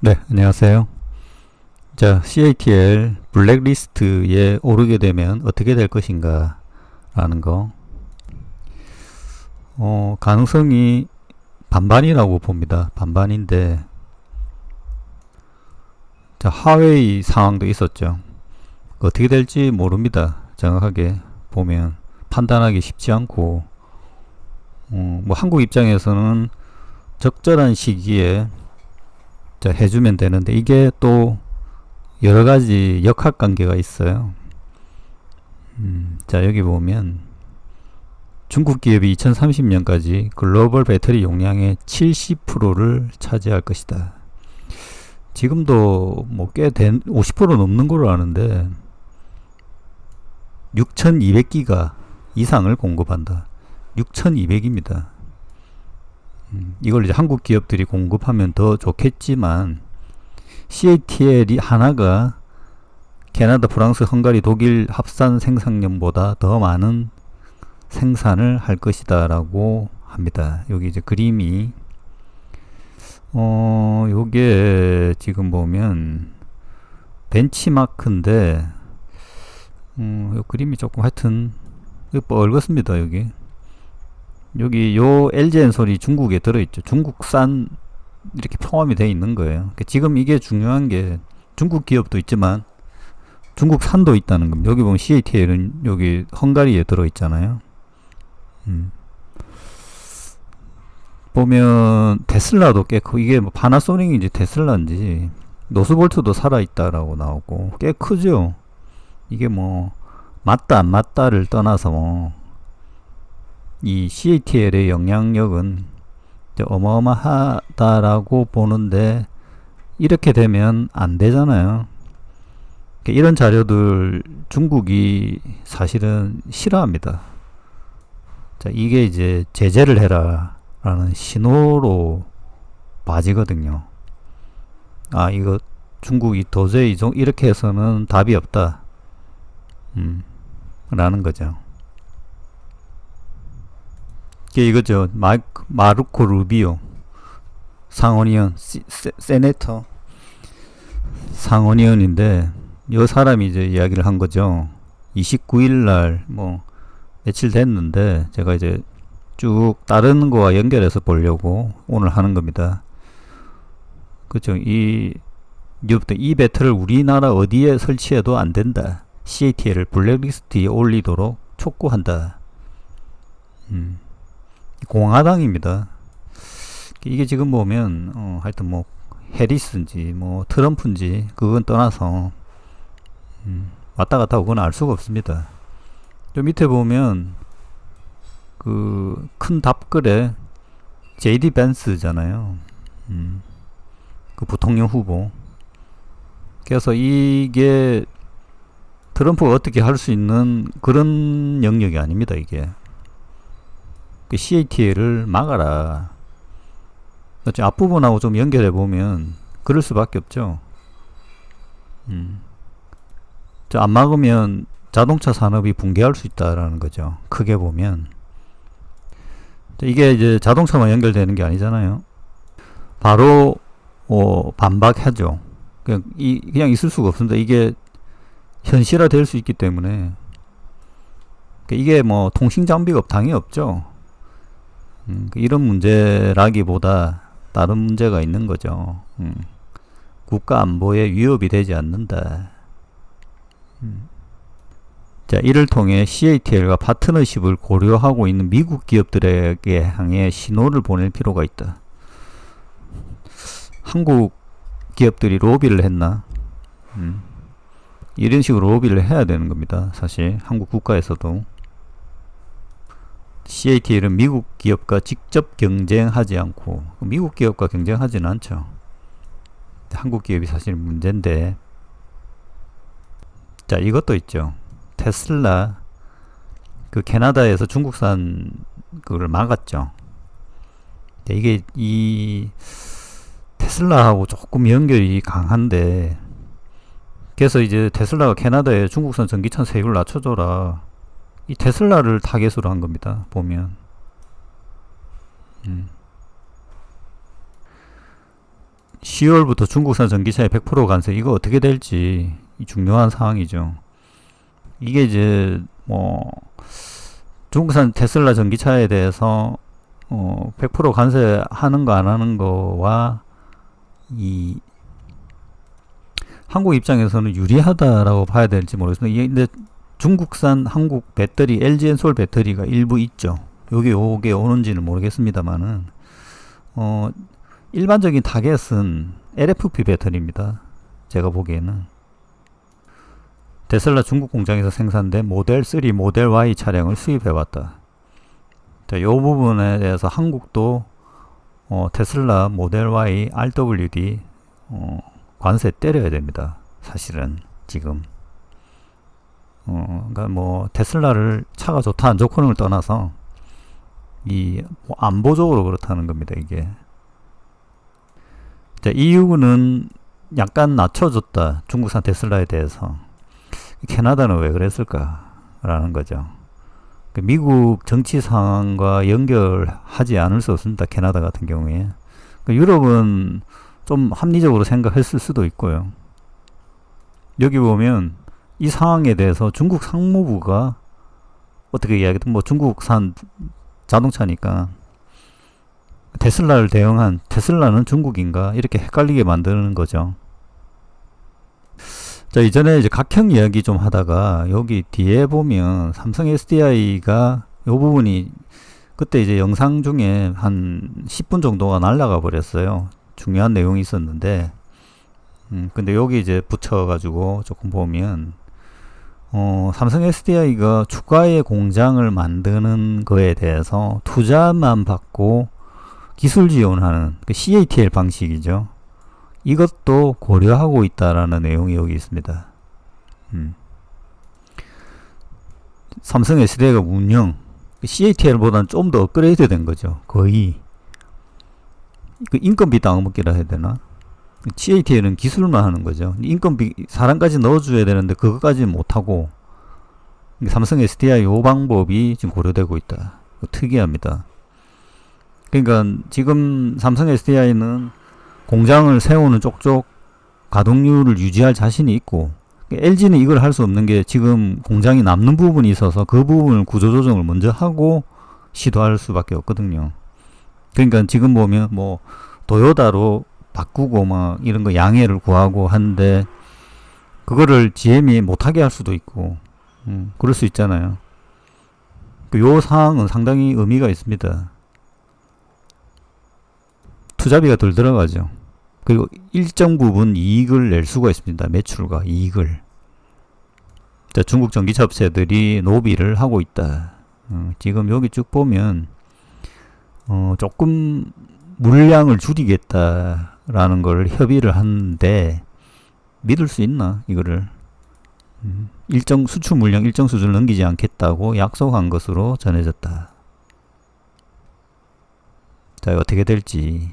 네, 안녕하세요. 자, CATL 블랙리스트에 오르게 되면 어떻게 될 것인가 라는 거. 가능성이 반반이라고 봅니다. 반반인데, 자, 하웨이 상황도 있었죠. 어떻게 될지 모릅니다. 정확하게 보면 판단하기 쉽지 않고, 뭐 한국 입장에서는 적절한 시기에 자, 해주면 되는데, 이게 또 여러 가지 역학관계가 있어요. 자, 여기 보면 중국 기업이 2030년까지 글로벌 배터리 용량의 70%를 차지할 것이다. 지금도 뭐 꽤 된 50% 넘는 걸로 아는데 6200기가 이상을 공급한다. 6200입니다. 이걸 이제 한국 기업들이 공급하면 더 좋겠지만 CATL이 하나가 캐나다, 프랑스, 헝가리, 독일 합산 생산량보다 더 많은 생산을 할 것이다 라고 합니다. 여기 이제 그림이 요게 지금 보면 벤치마크인데 요 그림이 조금 하여튼 뻘겋습니다. 여기 요 LG엔솔이 중국에 들어있죠. 중국산 이렇게 포함이 되어 있는 거예요. 그러니까 지금 이게 중요한 게 중국 기업도 있지만 중국산도 있다는 겁니다. 여기 보면 CATL은 여기 헝가리에 들어있잖아요. 보면 테슬라도 꽤 크고 이게 뭐 파나소닉인지 테슬라인지 노스볼트도 살아있다라고 나오고 꽤 크죠. 이게 뭐 맞다 안 맞다를 떠나서 뭐 이 CATL의 영향력은 어마어마하다라고 보는데 이렇게 되면 안 되잖아요. 이런 자료들 중국이 사실은 싫어합니다. 자, 이게 이제 제재를 해라 라는 신호로 봐지거든요. 아, 이거 중국이 도저히 이렇게 해서는 답이 없다. 라는 거죠. 이게 이거죠. 마르코 루비오 상원의원, 세네터 상원의원인데 이 사람이 이제 이야기를 한 거죠. 29일 날 뭐 며칠 됐는데 제가 이제 쭉 다른 거와 연결해서 보려고 오늘 하는 겁니다. 그죠? 이 배터를 우리나라 어디에 설치해도 안 된다. CATL을 블랙리스트에 올리도록 촉구한다. 공화당입니다. 이게 지금 보면 하여튼 뭐 해리스인지 뭐 트럼프인지 그건 떠나서 왔다 갔다 오거나 알 수가 없습니다. 저 밑에 보면 그 큰 답글에 JD 벤스잖아요. 그 부통령 후보. 그래서 이게 트럼프가 어떻게 할 수 있는 그런 영역이 아닙니다. 이게 그 CATL을 막아라. 앞부분하고 좀 연결해 보면 그럴 수밖에 없죠. 안 막으면 자동차 산업이 붕괴할 수 있다라는 거죠. 크게 보면 이게 이제 자동차만 연결되는 게 아니잖아요. 바로 반박하죠. 그냥 있을 수가 없습니다. 이게 현실화 될 수 있기 때문에 이게 뭐 통신 장비가 당연히 없죠. 이런 문제라기보다 다른 문제가 있는 거죠. 국가 안보에 위협이 되지 않는다. 자, 이를 통해 CATL과 파트너십을 고려하고 있는 미국 기업들에게 향해 신호를 보낼 필요가 있다. 한국 기업들이 로비를 했나? 이런 식으로 로비를 해야 되는 겁니다. 사실 한국 국가에서도 CATL은 미국 기업과 직접 경쟁하지 않고 미국 기업과 경쟁하지는 않죠. 한국 기업이 사실 문제인데 자, 이것도 있죠. 테슬라 그 캐나다에서 중국산 그걸 막았죠. 이게 이 테슬라하고 조금 연결이 강한데 그래서 이제 테슬라가 캐나다에 중국산 전기차 세율을 낮춰줘라. 이 테슬라를 타겟으로 한 겁니다. 보면 10월부터 중국산 전기차에 100% 관세, 이거 어떻게 될지 중요한 사항이죠. 이게 이제 뭐 중국산 테슬라 전기차에 대해서 100% 관세하는 거 안 하는 거와 이 한국 입장에서는 유리하다라고 봐야 될지 모르겠습니다. 이게 근데 중국산 한국 배터리, LG엔솔 배터리가 일부 있죠. 요게 오는지는 모르겠습니다만은 일반적인 타겟은 LFP 배터리입니다. 제가 보기에는 테슬라 중국 공장에서 생산된 모델 3, 모델 Y 차량을 수입해왔다. 자, 요 부분에 대해서 한국도 테슬라 모델 Y RWD 관세 때려야 됩니다. 사실은 지금 그러니까 뭐 테슬라를 차가 좋다 안 좋고를 떠나서 뭐 안보적으로 그렇다는 겁니다. 이게 자, 이유는 약간 낮춰줬다. 중국산 테슬라에 대해서. 캐나다는 왜 그랬을까라는 거죠. 미국 정치 상황과 연결하지 않을 수 없습니다. 캐나다 같은 경우에. 유럽은 좀 합리적으로 생각했을 수도 있고요. 여기 보면 이 상황에 대해서 중국 상무부가 어떻게 이야기했든 뭐 중국산 자동차니까 테슬라를 대응한 테슬라는 중국인가 이렇게 헷갈리게 만드는 거죠. 자, 이전에 이제 각형 이야기 좀 하다가 여기 뒤에 보면 삼성 SDI가 요 부분이 그때 이제 영상 중에 한 10분 정도가 날라가 버렸어요. 중요한 내용이 있었는데 근데 여기 이제 붙여가지고 조금 보면 삼성 SDI가 추가의 공장을 만드는 거에 대해서 투자만 받고 기술 지원하는 그 CATL 방식이죠. 이것도 고려하고 있다라는 내용이 여기 있습니다. 삼성 SDI가 운영 CATL보다는 좀 더 업그레이드 된 거죠. 거의 그 인건비 땅먹기라 해야 되나? CATL은 기술만 하는 거죠. 인건비 사람까지 넣어줘야 되는데 그것까지는 못하고 삼성 SDI 요 방법이 지금 고려되고 있다. 특이합니다. 그러니까 지금 삼성 SDI는 공장을 세우는 쪽쪽 가동률을 유지할 자신이 있고 LG는 이걸 할 수 없는 게 지금 공장이 남는 부분이 있어서 그 부분을 구조조정을 먼저 하고 시도할 수밖에 없거든요. 그러니까 지금 보면 뭐 도요타로 바꾸고 막 이런 거 양해를 구하고 하는데 그거를 GM이 못하게 할 수도 있고 그럴 수 있잖아요. 요 사항은 상당히 의미가 있습니다. 투자비가 덜 들어가죠. 그리고 일정 부분 이익을 낼 수가 있습니다. 매출과 이익을. 자, 중국 전기차 업체들이 노비를 하고 있다. 지금 여기 쭉 보면 조금 물량을 줄이겠다라는 걸 협의를 하는데 믿을 수 있나 이거를? 일정 수출 물량 일정 수준을 넘기지 않겠다고 약속한 것으로 전해졌다. 자, 어떻게 될지.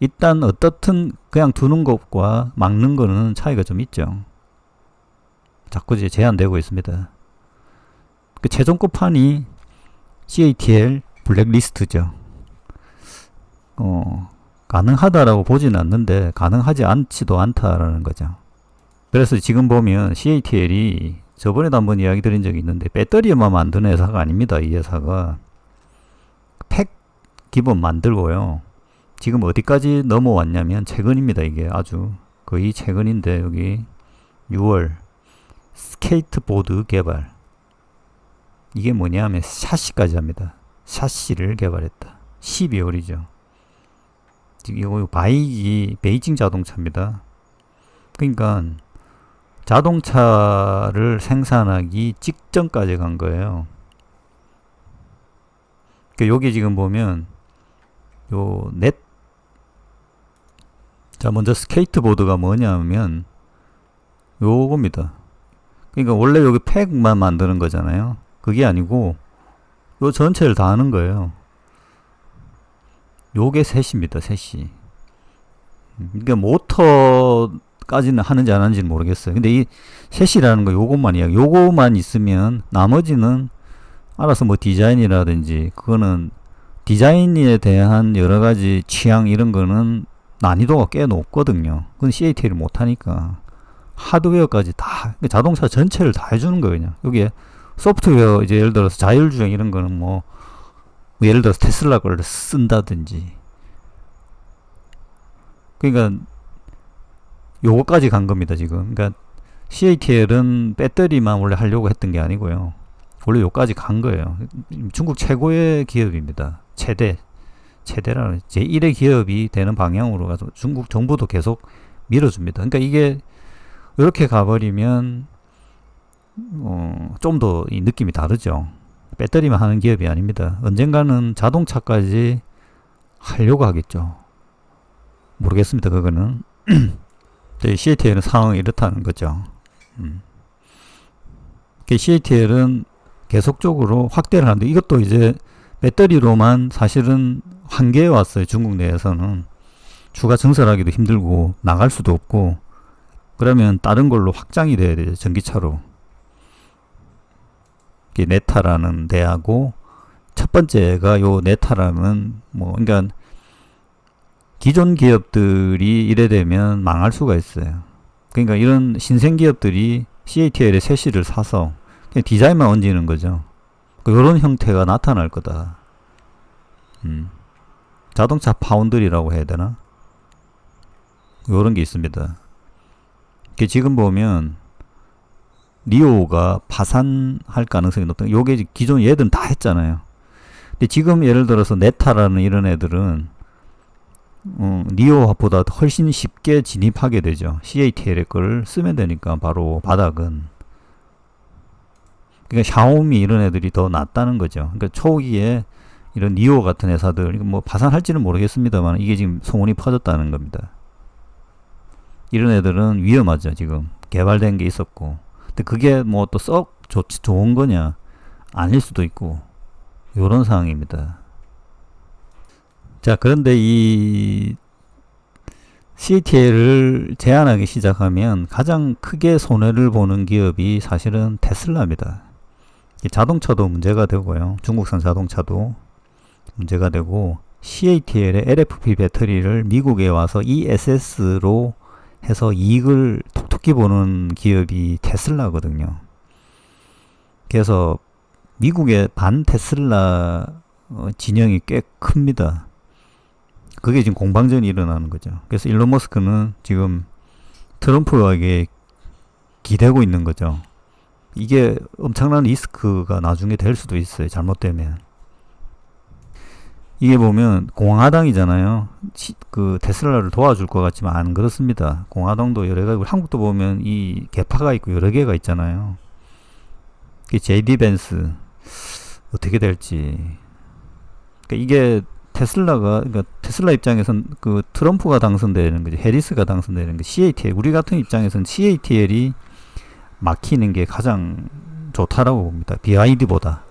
일단 어떻든 그냥 두는 것과 막는 거는 차이가 좀 있죠. 자꾸 이제 제한되고 있습니다. 그 최종 끝판이 CATL 블랙리스트죠. 가능하다라고 보지는 않는데 가능하지 않지도 않다라는 거죠. 그래서 지금 보면 CATL이 저번에도 한번 이야기 드린 적이 있는데 배터리만 만드는 회사가 아닙니다. 이 회사가 팩 기본 만들고요. 지금 어디까지 넘어왔냐면 최근입니다. 이게 아주 거의 최근인데 여기 6월 스케이트보드 개발. 이게 뭐냐면 샤시까지 합니다. 샤시를 개발했다. 12월이죠. 지금 이거 바이기 베이징 자동차입니다. 그러니까 자동차를 생산하기 직전까지 간 거예요. 그러니까 여기 지금 보면 요 넷. 자, 먼저 스케이트보드가 뭐냐면 요겁니다. 그러니까 원래 여기 팩만 만드는 거잖아요. 그게 아니고 요 전체를 다 하는 거예요. 요게 셋입니다. 셋이. 그러니까 모터까지는 하는지 안 하는지는 모르겠어요. 근데 이 셋이라는 거 요것만 이야기. 요것만 있으면 나머지는 알아서 뭐 디자인이라든지 그거는 디자인에 대한 여러 가지 취향 이런 거는 난이도가 꽤 높거든요. 그건 CATL이 못하니까 하드웨어까지 다 자동차 전체를 다 해주는 거예요. 그냥 여기에 소프트웨어 이제 예를 들어서 자율주행 이런 거는 뭐 예를 들어서 테슬라 걸 쓴다든지 그러니까 요거까지 간 겁니다 지금. 그러니까 CATL은 배터리만 원래 하려고 했던 게 아니고요. 원래 요까지 간 거예요. 중국 최고의 기업입니다. 최대라는 제1의 기업이 되는 방향으로 가서 중국 정부도 계속 밀어줍니다. 그러니까 이게 이렇게 가버리면 좀 더 이 느낌이 다르죠. 배터리만 하는 기업이 아닙니다. 언젠가는 자동차까지 하려고 하겠죠. 모르겠습니다. 그거는 CATL은 상황이 이렇다는 거죠. CATL은 계속적으로 확대를 하는데 이것도 이제 배터리로만 사실은 한계에 왔어요. 중국 내에서는 추가 증설하기도 힘들고 나갈 수도 없고 그러면 다른 걸로 확장이 돼야 돼요. 전기차로. 네타라는 데하고 첫 번째가 요 네타라는 그러니까 기존 기업들이 이래 되면 망할 수가 있어요. 그러니까 이런 신생 기업들이 CATL의 세시를 사서 그냥 디자인만 얹는 거죠. 이런 형태가 나타날 거다. 자동차 파운드리라고 해야 되나? 요런 게 있습니다. 지금 보면 리오가 파산할 가능성이 높다. 요게 기존 얘들은 다 했잖아요. 근데 지금 예를 들어서 네타라는 이런 애들은 리오보다 훨씬 쉽게 진입하게 되죠. CATL의 걸 쓰면 되니까 바로 바닥은. 그러니까 샤오미 이런 애들이 더 낫다는 거죠. 그러니까 초기에 이런 니오 같은 회사들 뭐 파산할지는 모르겠습니다만 이게 지금 소문이 퍼졌다는 겁니다. 이런 애들은 위험하죠. 지금 개발된 게 있었고 근데 그게 뭐 또 썩 좋은 거냐 아닐 수도 있고 요런 상황입니다. 자, 그런데 이 CATL을 제한하기 시작하면 가장 크게 손해를 보는 기업이 사실은 테슬라입니다. 자동차도 문제가 되고요. 중국산 자동차도 문제가 되고 CATL의 LFP 배터리를 미국에 와서 ESS로 해서 이익을 톡톡히 보는 기업이 테슬라거든요. 그래서 미국의 반 테슬라 진영이 꽤 큽니다. 그게 지금 공방전이 일어나는 거죠. 그래서 일론 머스크는 지금 트럼프에게 기대고 있는 거죠. 이게 엄청난 리스크가 나중에 될 수도 있어요. 잘못되면. 이게 보면 공화당이잖아요. 그 테슬라를 도와줄 것 같지만 안 그렇습니다. 공화당도 여러 가지, 한국도 보면 이 개파가 있고 여러 개가 있잖아요. JD 벤스 어떻게 될지. 그러니까 이게 그러니까 테슬라 입장에선 그 트럼프가 당선되는 거지, 해리스가 당선되는 거, CATL, 우리 같은 입장에서는 CATL이 막히는 게 가장 좋다라고 봅니다. BYD보다.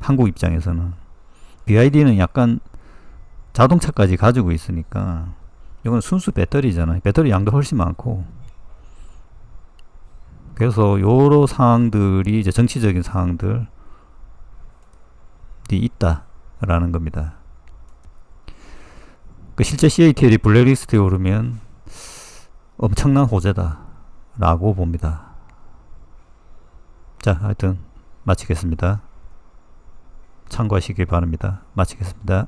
한국 입장에서는. BYD는 약간 자동차까지 가지고 있으니까, 이건 순수 배터리잖아요. 배터리 양도 훨씬 많고. 그래서 요런 상황들이 이제 정치적인 상황들이 있다라는 겁니다. 실제 CATL이 블랙리스트에 오르면 엄청난 호재다라고 봅니다. 자, 하여튼 마치겠습니다. 참고하시기 바랍니다. 마치겠습니다.